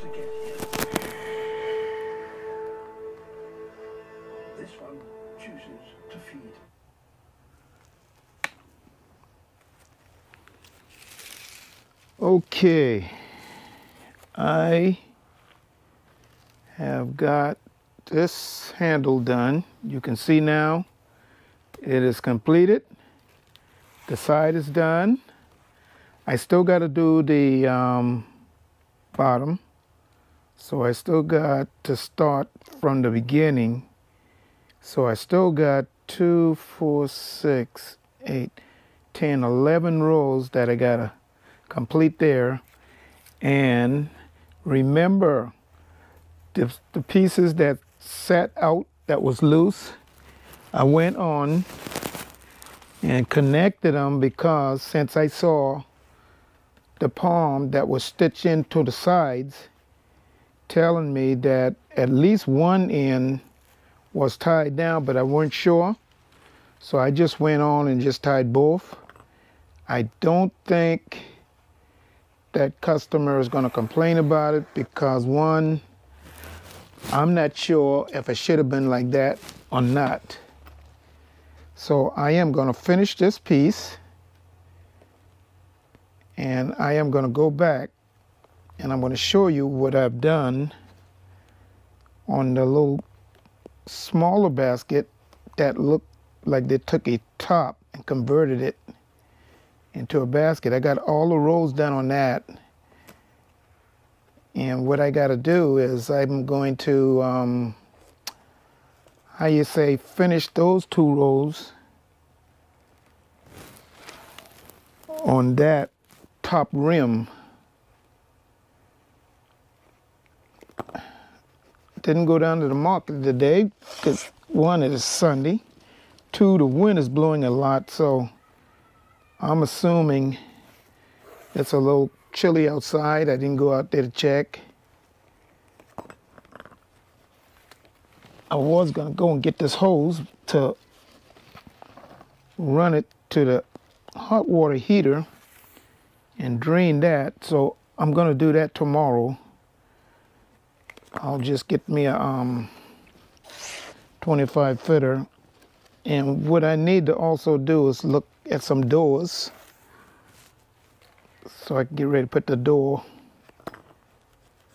to get here. This one chooses to feed. Okay, I have got this handle done. You can see now it is completed. The side is done. I still got to do the bottom, so I still got to start from the beginning. So I still got 2, 4, 6, 8, 10, 11 rows that I got to complete there. And remember, the pieces that sat out that was loose, I went on and connected them, because since I saw the palm that was stitched into the sides telling me that at least one end was tied down, but I weren't sure, so I just went on and just tied both. I don't think that customer is going to complain about it, because one, I'm not sure if it should have been like that or not. So I am going to finish this piece, and I am going to go back and I'm going to show you what I've done on the little smaller basket that looked like they took a top and converted it into a basket. I got all the rows done on that. And what I got to do is I'm going to, finish those 2 rows on that top rim. Didn't go down to the market today because 1, it is Sunday. 2, the wind is blowing a lot, so I'm assuming it's a little chilly outside. I didn't go out there to check. I was gonna go and get this hose to run it to the hot water heater and drain that, so I'm gonna do that tomorrow. I'll just get me a 25 footer, and what I need to also do is look at some doors so I can get ready to put the door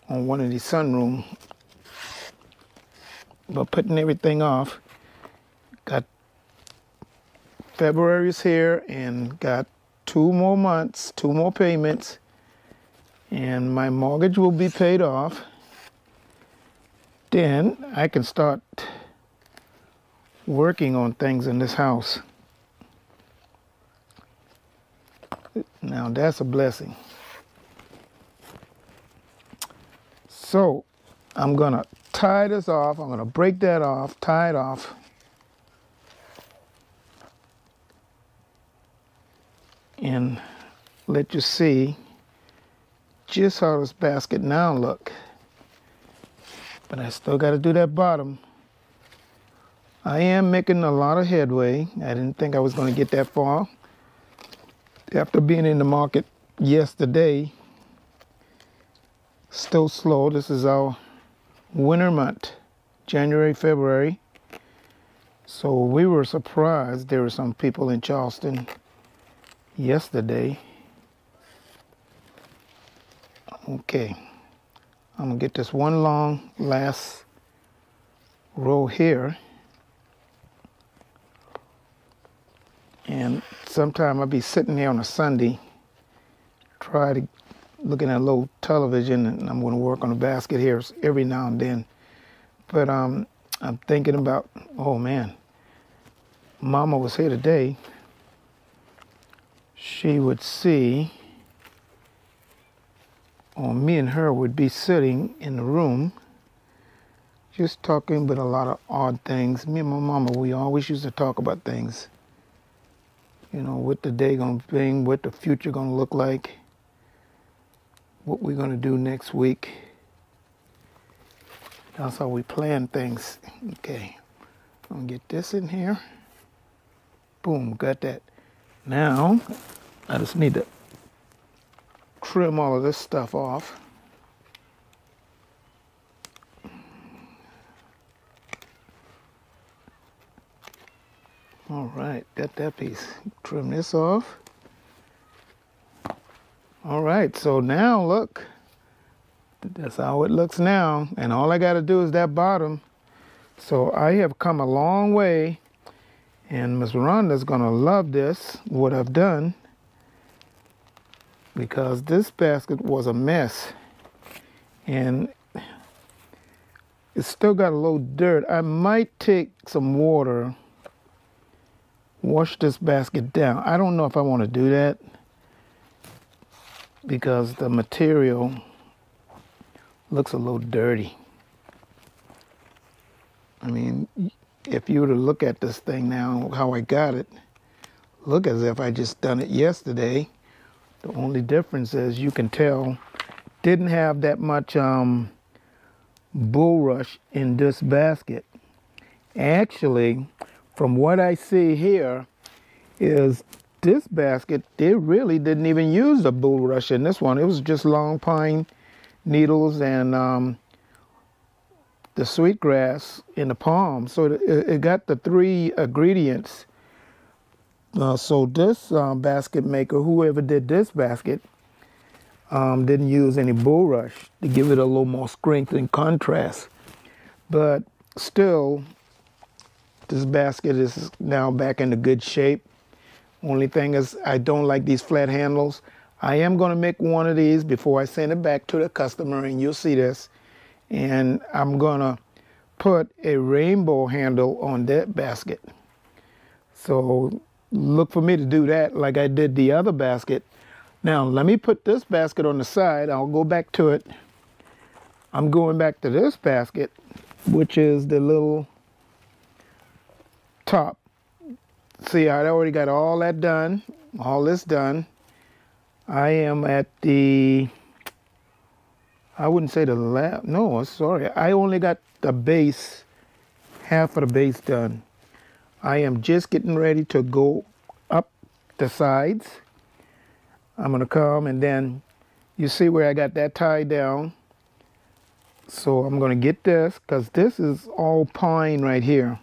on one of these sunroom. But putting everything off, got February's here and got 2 more months, 2 more payments, and my mortgage will be paid off. Then I can start working on things in this house. Now that's a blessing. So I'm gonna tie this off. I'm gonna break that off, tie it off. And let you see just how this basket now look. But I still got to do that bottom. I am making a lot of headway. I didn't think I was going to get that far. After being in the market yesterday, still slow. This is our winter month, January, February. So we were surprised. There were some people in Charleston yesterday. Okay. I'm gonna get this one long last row here, and sometime I'll be sitting here on a Sunday, looking at a little television, and I'm gonna work on a basket here every now and then. But I'm thinking about, oh man, Mama was here today. She would see, or me and her would be sitting in the room just talking about a lot of odd things. Me and my mama, we always used to talk about things. You know, what the day gonna bring, what the future gonna look like, what we're gonna do next week. That's how we plan things. Okay, I'm gonna get this in here. Boom, got that. Now, I just need to trim all of this stuff off. All right, got that piece. Trim this off. All right, so now look, that's how it looks now. And all I got to do is that bottom. So I have come a long way, and Miss Rhonda's gonna love this, what I've done, because this basket was a mess. And it's still got a little dirt. I might take some water, wash this basket down. I don't know if I want to do that because the material looks a little dirty. I mean, if you were to look at this thing now, how I got it, look as if I just done it yesterday. The only difference is you can tell didn't have that much bulrush in this basket. Actually, from what I see here, is this basket, they really didn't even use the bulrush in this one. It was just long pine needles and the sweetgrass in the palm. So it got the three ingredients. So this basket maker, whoever did this basket, didn't use any bulrush to give it a little more strength and contrast. But still, this basket is now back into good shape. Only thing is I don't like these flat handles. I am going to make one of these before I send it back to the customer, and you'll see this. And I'm going to put a rainbow handle on that basket. So look for me to do that like I did the other basket. Now, let me put this basket on the side. I'll go back to it. I'm going back to this basket, which is the little top. See, I already got all that done, all this done. I am at the, I wouldn't say the last, no, sorry. I only got the base, half of the base done. I am just getting ready to go up the sides. I'm gonna come, and then you see where I got that tied down. So I'm gonna get this, because this is all pine right here.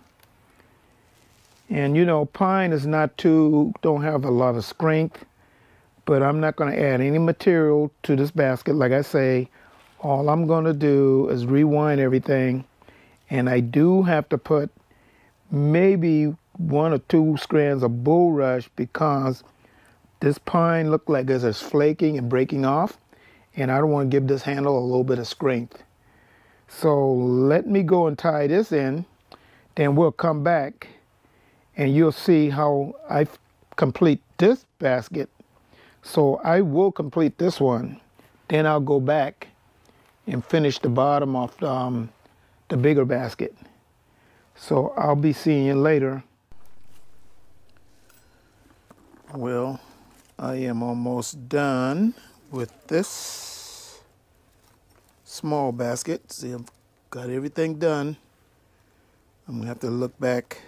And you know, pine is don't have a lot of strength, but I'm not gonna add any material to this basket. Like I say, all I'm gonna do is rewind everything. And I do have to put maybe 1 or 2 strands of bulrush, because this pine looked like it's flaking and breaking off, and I don't want to give this handle a little bit of strength. So let me go and tie this in, then we'll come back and you'll see how I complete this basket. So I will complete this one, then I'll go back and finish the bottom of the bigger basket. So I'll be seeing you later. Well, I am almost done with this small basket. See, I've got everything done. I'm gonna have to look back,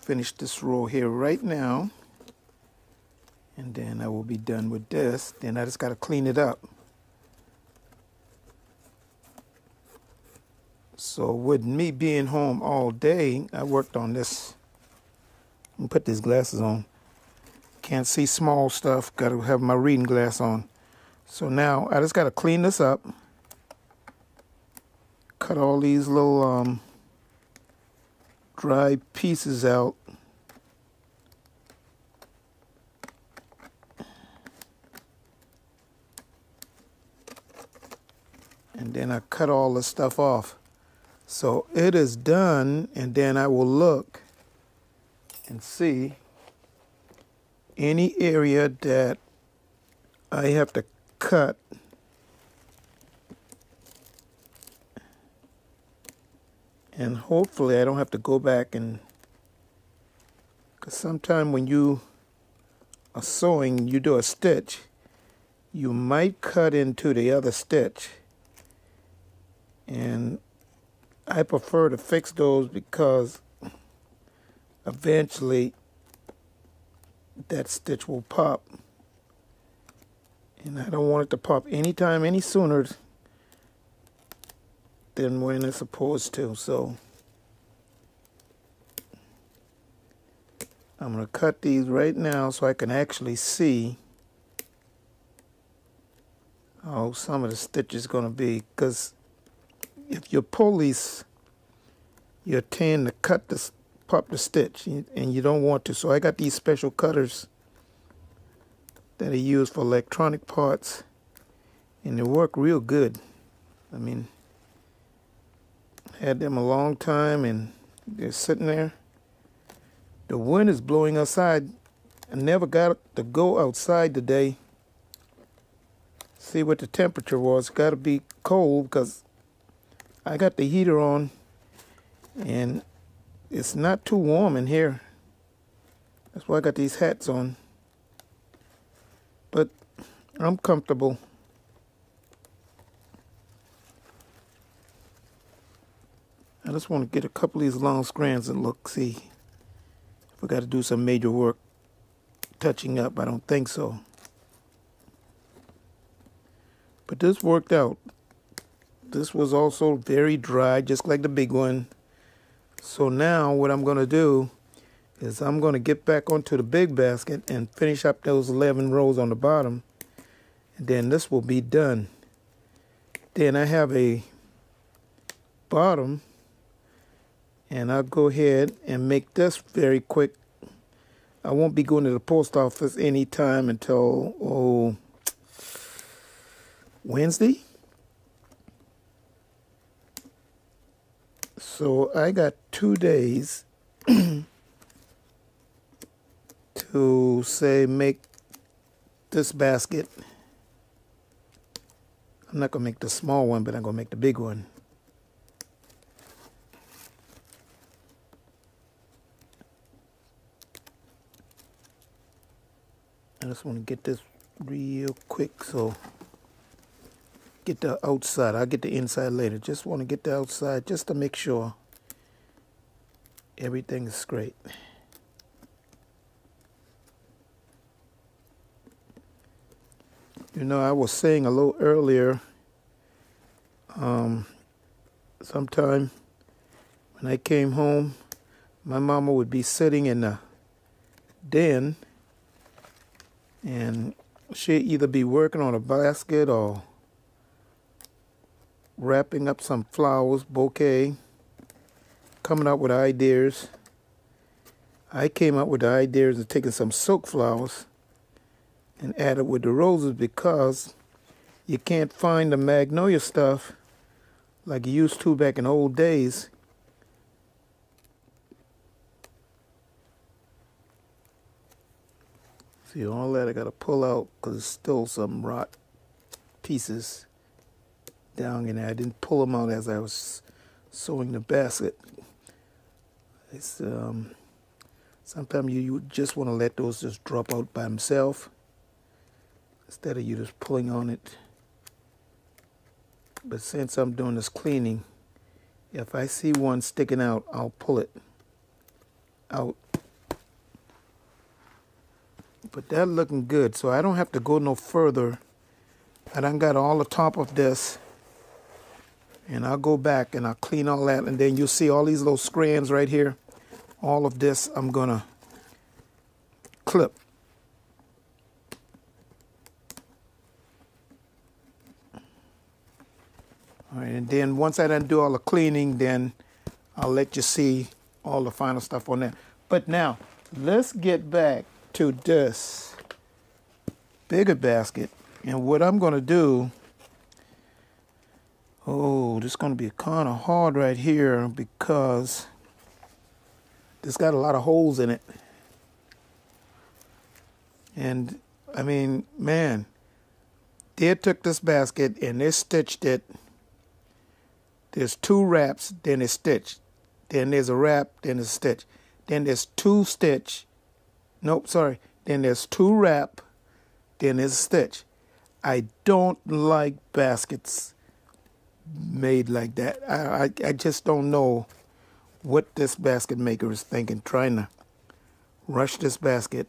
finish this row here right now, and then I will be done with this. Then I just gotta clean it up. So with me being home all day, I worked on this. I'm gonna put these glasses on. Can't see small stuff, gotta have my reading glass on. So now I just gotta clean this up. Cut all these little dry pieces out. And then I cut all the stuff off. So it is done, and then I will look and see any area that I have to cut. And hopefully I don't have to go back and, because sometimes when you are sewing, you do a stitch, you might cut into the other stitch. And I prefer to fix those because eventually that stitch will pop. And I don't want it to pop anytime any sooner than when it's supposed to. So I'm going to cut these right now so I can actually see how some of the stitches going to be, because if you pull these, you tend to cut this, pop the stitch, and you don't want to. So I got these special cutters that I use for electronic parts, and they work real good. I mean, had them a long time, and they're sitting there. The wind is blowing outside. I never got to go outside today. See what the temperature was. Got to be cold because I got the heater on, and it's not too warm in here. That's why I got these hats on. But I'm comfortable. I just want to get a couple of these long strands and look, see if I got to do some major work touching up. I don't think so. But this worked out. This was also very dry, just like the big one. So now what I'm going to do is I'm going to get back onto the big basket and finish up those 11 rows on the bottom. And then this will be done. Then I have a bottom, and I'll go ahead and make this very quick. I won't be going to the post office anytime until Wednesday. So I got 2 days to say make this basket. I'm not going to make the small one, but I'm going to make the big one. I just want to get this real quick, so get the outside. I'll get the inside later. Just want to get the outside just to make sure everything is straight. You know, I was saying a little earlier, sometime when I came home, my mama would be sitting in the den, and she'd either be working on a basket or wrapping up some flowers, bouquet, coming up with ideas. I came up with the ideas of taking some silk flowers and add it with the roses, because you can't find the magnolia stuff like you used to back in old days. See, all that I got to pull out because there's still some rot pieces down in there. I didn't pull them out as I was sewing the basket. It's sometimes you just want to let those just drop out by themselves instead of you just pulling on it. But since I'm doing this cleaning, if I see one sticking out, I'll pull it out. But that's looking good, so I don't have to go no further. I done got all the top of this, and I'll go back and I'll clean all that, and then you'll see all these little strands right here. All of this I'm gonna clip. All right, and then once I done do all the cleaning, then I'll let you see all the final stuff on that. But now, let's get back to this bigger basket. And what I'm going to do, this is going to be kind of hard right here because it's got a lot of holes in it. And, I mean, man, they took this basket and they stitched it. There's 2 wraps, then it's stitched. Then there's a wrap, then it's a stitch. Then there's 2 stitch. Nope, sorry. Then there's 2 wrap, then there's a stitch. I don't like baskets made like that. I just don't know what this basket maker is thinking, trying to rush this basket.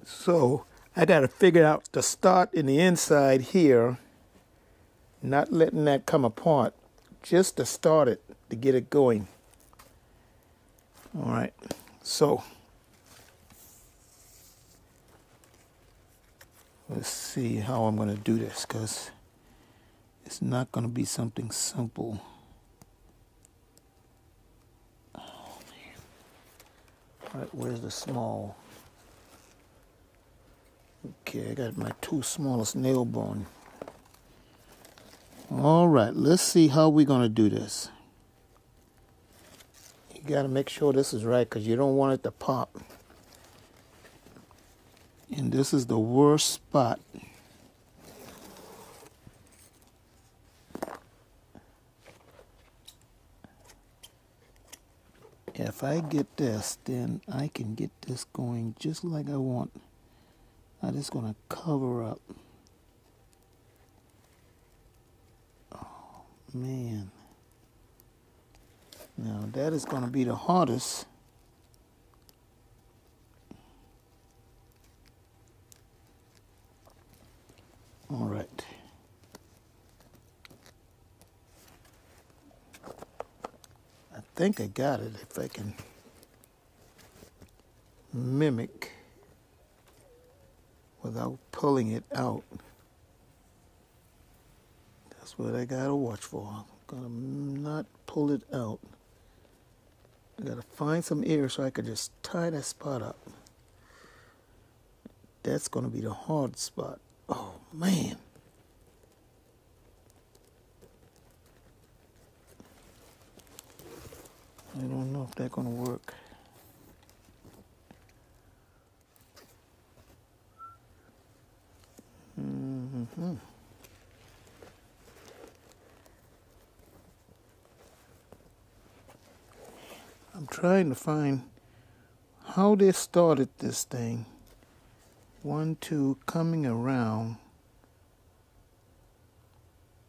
So I got to figure out the start in the inside here, not letting that come apart, just to start it, to get it going. All right. So let's see how I'm going to do this, because it's not going to be something simple. Oh, man. All right, where's the small? Okay, I got my two smallest nail bone. All right, let's see how we're going to do this. You got to make sure this is right, because you don't want it to pop. And this is the worst spot. If I get this, then I can get this going just like I want. I'm just going to cover up. Oh, man. Now that is going to be the hardest. All right. I think I got it if I can mimic without pulling it out. That's what I gotta watch for. I'm gonna not pull it out. I gotta find some air so I could just tie that spot up. That's gonna be the hard spot. Oh man. I don't know if that's gonna work. Mm-hmm. I'm trying to find how they started this thing. 1, 2, coming around.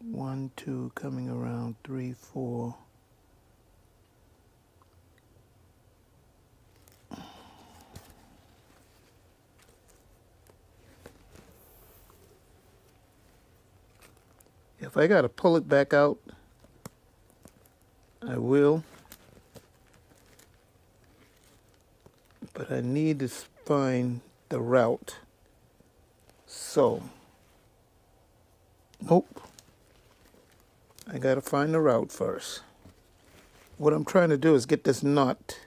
1, 2, coming around. 3, 4. If I gotta pull it back out, I will. But I need to find the route. So, nope. I gotta find the route first. What I'm trying to do is get this knot.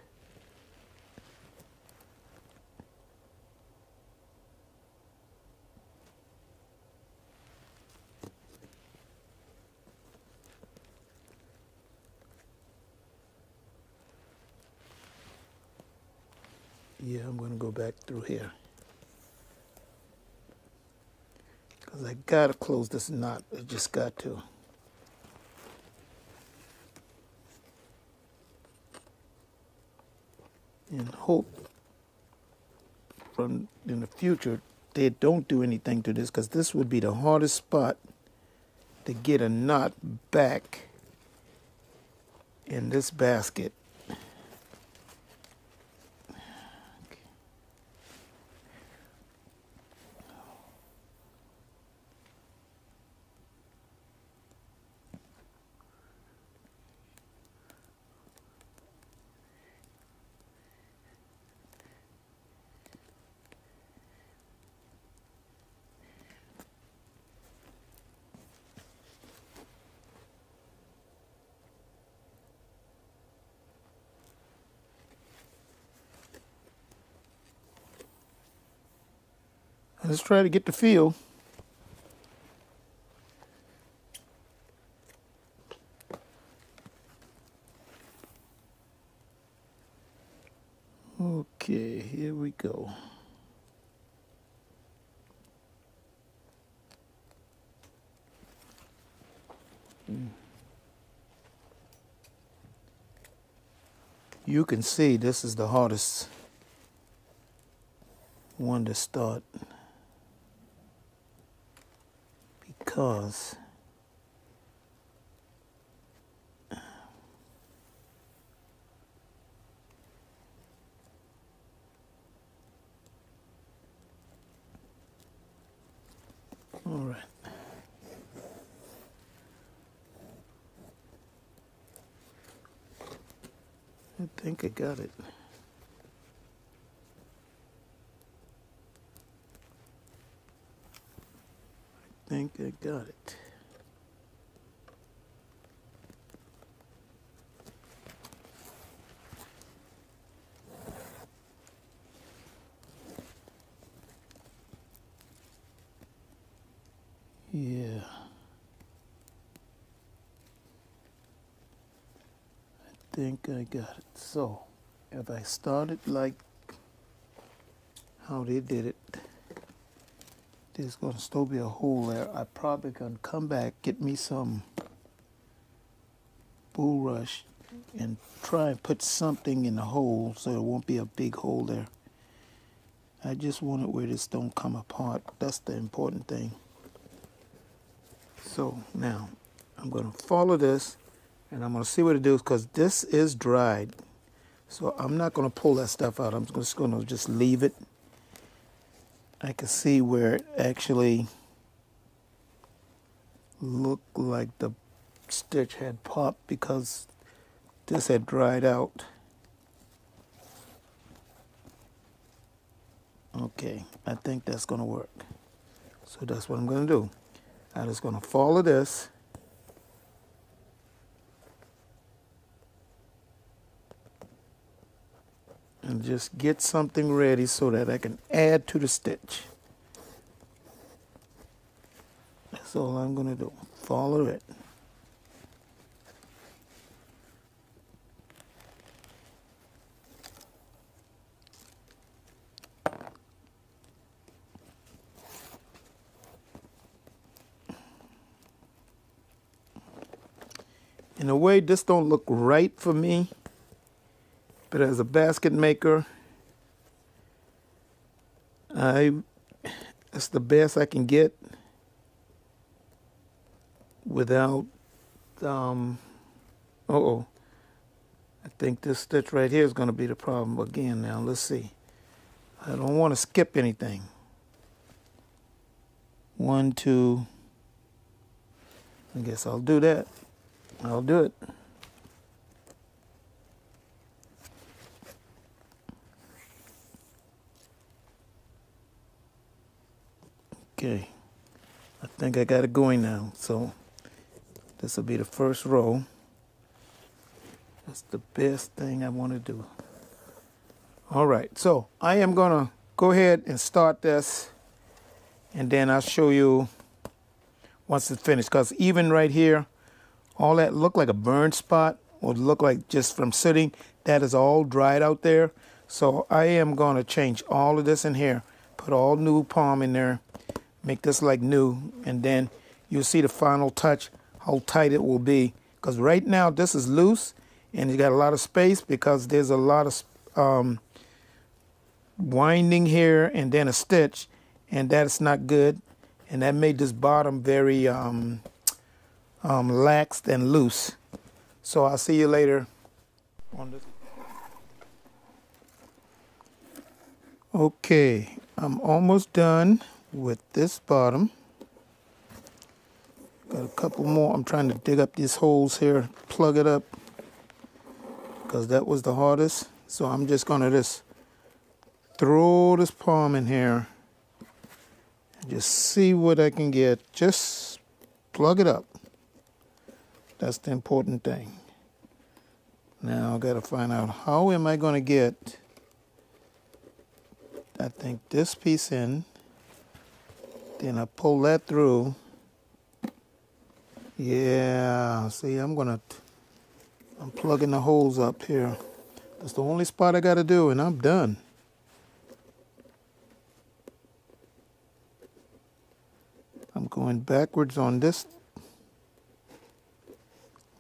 Yeah, I'm gonna go back through here. Because I gotta close this knot. I just got to. And hope from in the future they don't do anything to this, because this would be the hardest spot to get a knot back in this basket. Let's try to get the feel. Okay, here we go. You can see this is the hardest one to start, because all right. I think I got it. think I got it. Yeah. I think I got it. So, if I started like how they did it, there's going to still be a hole there. I probably can come back, get me some bulrush, and try and put something in the hole so there won't be a big hole there. I just want it where this don't come apart. That's the important thing. So now I'm going to follow this and I'm going to see what it does, because this is dried. So I'm not going to pull that stuff out. I'm just going to just leave it. I can see where it actually looked like the stitch had popped because this had dried out. Okay, I think that's going to work. So that's what I'm going to do. I'm just going to follow this. And just get something ready so that I can add to the stitch. That's all I'm going to do. Follow it. In a way, this don't look right for me. But as a basket maker, it's the best I can get without, I think this stitch right here is going to be the problem again now. Let's see. I don't want to skip anything. 1, 2, I guess I'll do that. I'll do it. Okay, I think I got it going now. So this will be the first row. That's the best thing I want to do. All right, so I am gonna go ahead and start this, and then I'll show you once it's finished. Because even right here, all that looked like a burn spot, or look like just from sitting, that is all dried out there. So I am gonna change all of this in here, put all new palm in there, make this like new, and then you'll see the final touch, how tight it will be. Because right now this is loose and you got a lot of space because there's a lot of winding here and then a stitch, and that's not good. And that made this bottom very laxed and loose. So I'll see you later on this. Okay, I'm almost done with this bottom. Got a couple more. I'm trying to dig up these holes here, plug it up, because that was the hardest. So I'm just gonna just throw this palm in here and just see what I can get. Just plug it up. That's the important thing. Now I gotta find out how am I gonna get, I think, this piece in. Then I pull that through. Yeah, see, I'm plugging the holes up here. That's the only spot I got to do, and I'm done. I'm going backwards on this.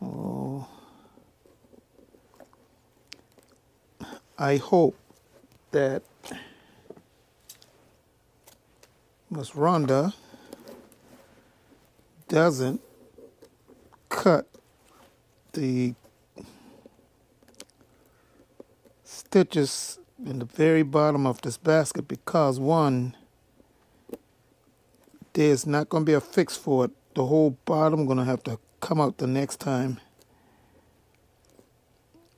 Oh. I hope that Miss Rhonda doesn't cut the stitches in the very bottom of this basket, because one, there's not going to be a fix for it. The whole bottom going to have to come out the next time.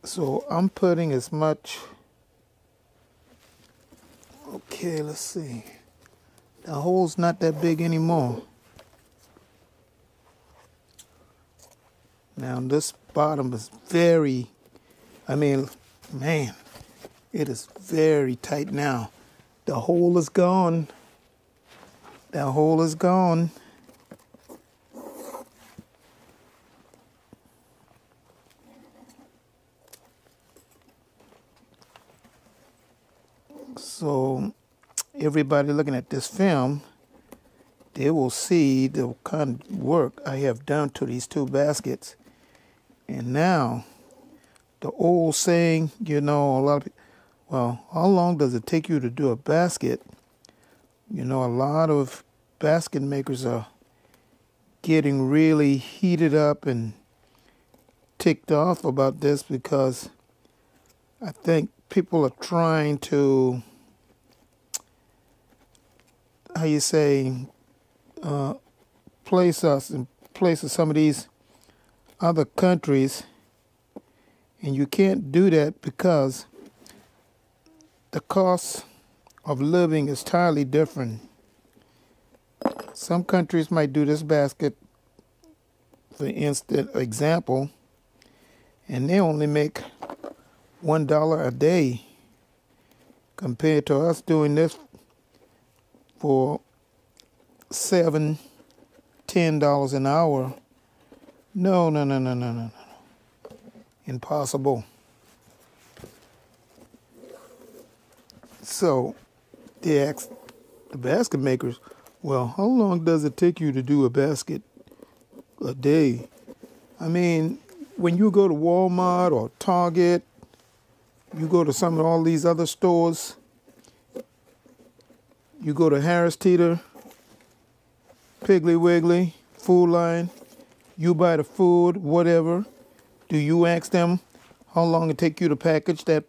So I'm putting as much. Okay, let's see. The hole's not that big anymore. Now this bottom is very, man, it is very tight now. The hole is gone. That hole is gone. So everybody looking at this film, they will see the kind of work I have done to these two baskets. And now, the old saying, a lot of people, well, how long does it take you to do a basket? A lot of basket makers are getting really heated up and ticked off about this because I think people are trying to, place us in place of some of these other countries, and you can't do that because the cost of living is entirely different. Some countries might do this basket, for example, and they only make $1 a day compared to us doing this for $7, $10 an hour. No. Impossible. So they asked the basket makers, well, how long does it take you to do a basket a day? When you go to Walmart or Target, you go to some of all these other stores, you go to Harris Teeter, Piggly Wiggly, Food Line, you buy the food, whatever. Do you ask them how long it take you to package that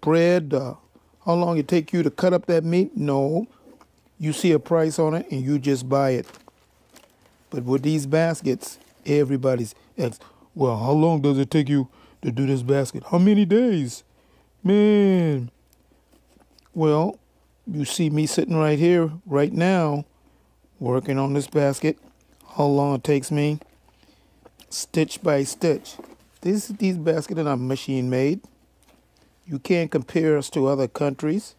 bread? How long it take you to cut up that meat? No. You see a price on it and you just buy it. But with these baskets, everybody's asks, well, how long does it take you to do this basket? How many days? Man. Well, you see me sitting right here, right now, working on this basket. How long it takes me, stitch by stitch. These baskets are not machine made. You can't compare us to other countries.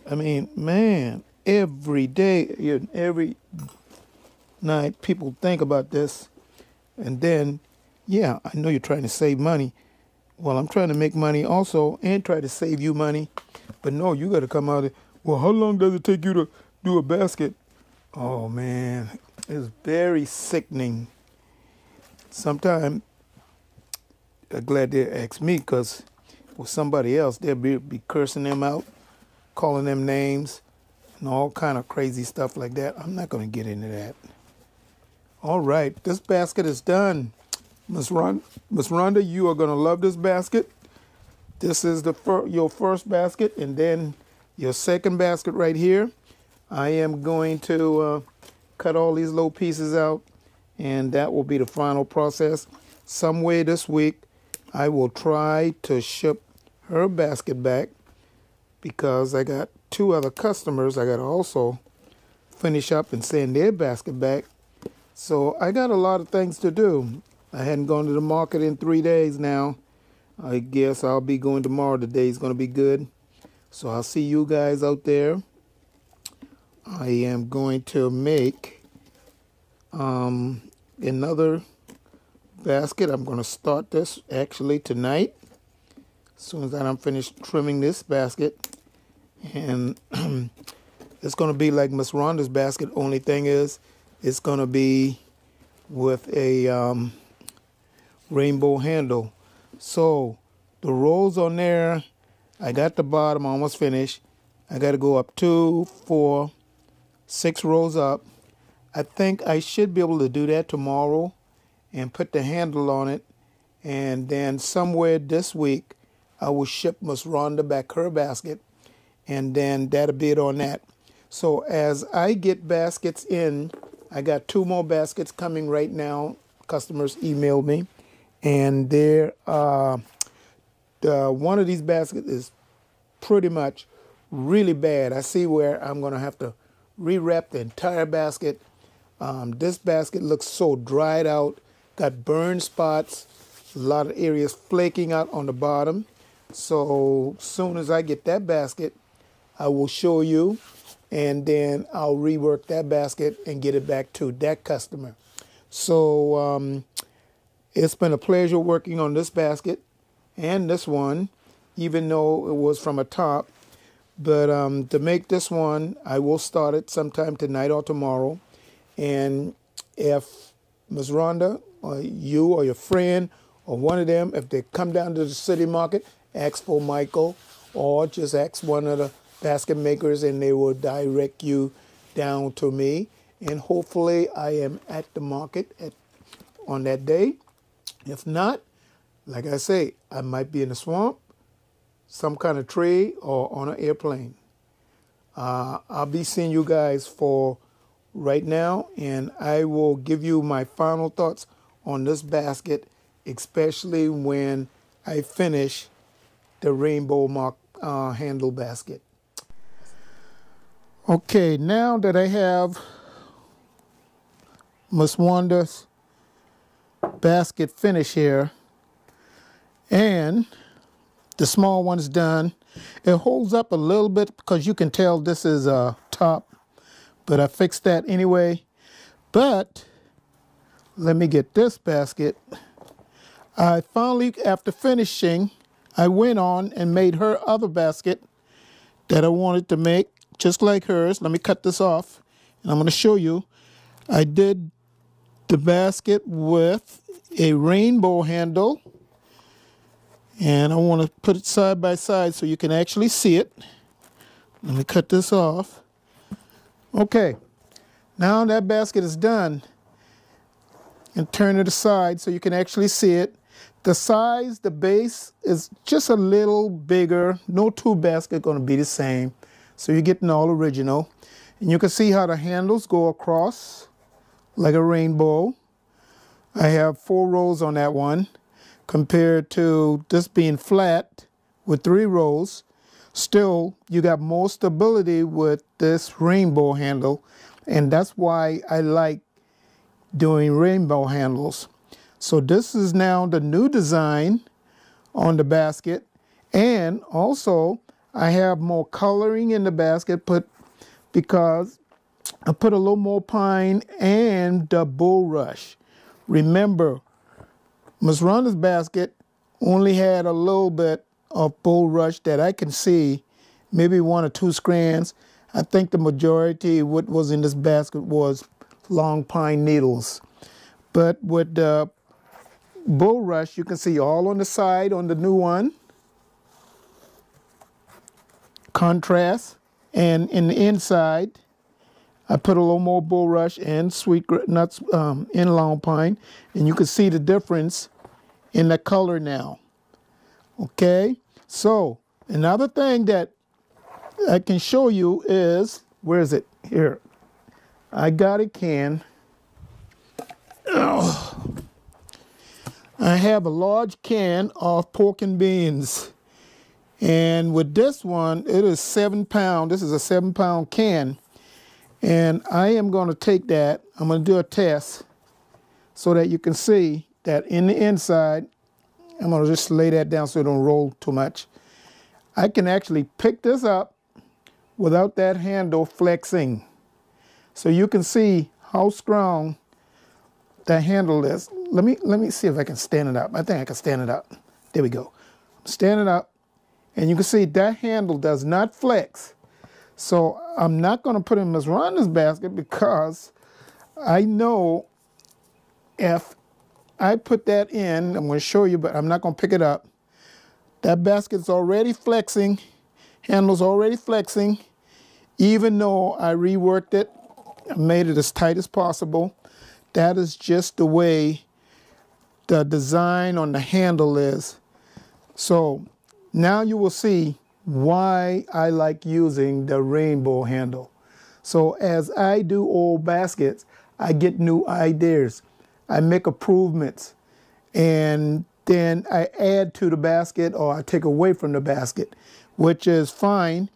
Every day, every night, people think about this. And then, I know you're trying to save money. Well, I'm trying to make money also and try to save you money. But no, you got to come out. Well, how long does it take you to do a basket? Oh, man, it's very sickening. Sometimes I'm glad they asked me because with somebody else, they'll be cursing them out, calling them names, and all kind of crazy stuff like that. I'm not going to get into that. All right, this basket is done. Miss Rhonda, you are going to love this basket. This is your first basket, and then your second basket right here. I am going to cut all these little pieces out, and that will be the final process. Somewhere this week, I will try to ship her basket back because I got two other customers I got to also finish up and send their basket back. So I got a lot of things to do. I hadn't gone to the market in 3 days now. I guess I'll be going tomorrow. The day's going to be good. So I'll see you guys out there. I am going to make another basket. I'm going to start this actually tonight. As soon as I'm finished trimming this basket. And it's going to be like Miss Rhonda's basket. Only thing is, it's going to be with a rainbow handle. So the rows on there, I got the bottom almost finished. I got to go up 2, 4, 6 rows up. I think I should be able to do that tomorrow and put the handle on it. And then somewhere this week, I will ship Miss Rhonda back her basket. And then that'll be it on that. So as I get baskets in, I got 2 more baskets coming right now. Customers emailed me. And one of these baskets is pretty much really bad. I see where I'm going to have to rewrap the entire basket. This basket looks so dried out, got burn spots, a lot of areas flaking out on the bottom. So soon as I get that basket, I will show you, and then I'll rework that basket and get it back to that customer. So it's been a pleasure working on this basket and this one, even though it was from a top. But to make this one, I will start it sometime tonight or tomorrow. And if Ms. Rhonda or you or your friend or one of them, if they come down to the city market, ask for Michael, or just ask one of the basket makers and they will direct you down to me. And hopefully I am at the market on that day. If not, like I say, I might be in the swamp, some kind of tree, or on an airplane. I'll be seeing you guys for right now, and I will give you my final thoughts on this basket, especially when I finish the rainbow mark handle basket. Okay, now that I have Miss Wanda's basket finish here, and the small one's done. It holds up a little bit because you can tell this is a top, but I fixed that anyway. But let me get this basket. I finally, after finishing, I went on and made her other basket that I wanted to make, just like hers. Let me cut this off, and I'm going to show you. I did the basket with a rainbow handle, and I want to put it side by side so you can actually see it. Let me cut this off. Okay, now that basket is done, and turn it aside so you can actually see it. The size, the base is just a little bigger. No two baskets are going to be the same, so you're getting all original. And you can see how the handles go across like a rainbow. I have 4 rows on that one, compared to this being flat with 3 rows. Still, you got more stability with this rainbow handle, and that's why I like doing rainbow handles. So this is now the new design on the basket, and also I have more coloring in the basket because I put a little more pine and the bulrush. Remember, Ms. Rhonda's basket only had a little bit of bulrush that I can see, maybe 1 or 2 strands. I think the majority of what was in this basket was long pine needles. But with the bulrush, you can see all on the side on the new one, contrast, and in the inside, I put a little more bulrush and sweetgrass nuts in long pine, and you can see the difference in the color now. Okay, so another thing that I can show you is, where is it? Here, I got a can. Oh. I have a large can of pork and beans, and with this one, it is 7 pounds. This is a 7-pound can. And I am going to take that, I'm going to do a test so that you can see that in the inside, I'm going to just lay that down so it don't roll too much. I can actually pick this up without that handle flexing. So you can see how strong that handle is. Let me see if I can stand it up. I think I can stand it up. There we go. Stand it up, and you can see that handle does not flex. So I'm not going to put it in Ms. Rhonda's basket because I know if I put that in, I'm going to show you, but I'm not going to pick it up. That basket's already flexing, handle's already flexing, even though I reworked it, I made it as tight as possible. That is just the way the design on the handle is. So now you will see why I like using the rainbow handle. So as I do old baskets, I get new ideas. I make improvements, and then I add to the basket or I take away from the basket, which is fine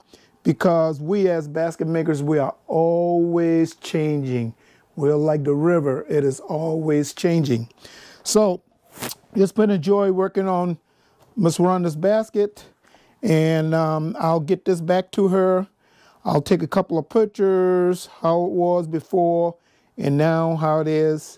because we as basket makers, we are always changing. Well, like the river, it is always changing. So it's been a joy working on Miss Rhonda's basket, and I'll get this back to her. I'll take a couple of pictures, how it was before and now how it is,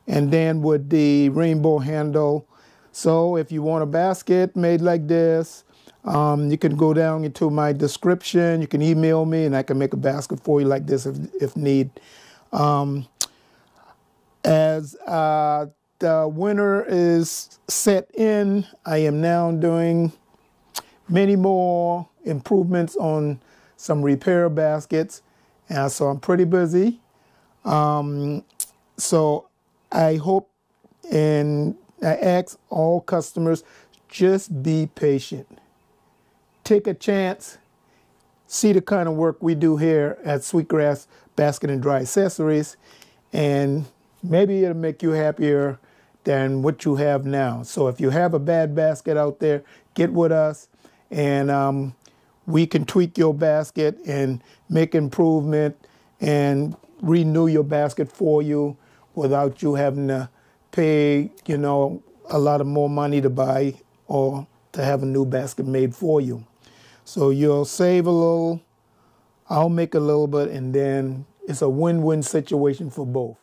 and then with the rainbow handle. So if you want a basket made like this, you can go down into my description. You can email me, and I can make a basket for you like this if need. As the winter is set in, I am now doing many more improvements on some repair baskets, and so I'm pretty busy. So I hope, and I ask all customers, just be patient. Take a chance. See the kind of work we do here at Sweetgrass Basket and Dry Accessories, and maybe it'll make you happier than what you have now. So if you have a bad basket out there, get with us, and we can tweak your basket and make improvement and renew your basket for you without you having to pay, a lot of more money to buy or to have a new basket made for you. So you'll save a little, I'll make a little bit, and then it's a win-win situation for both.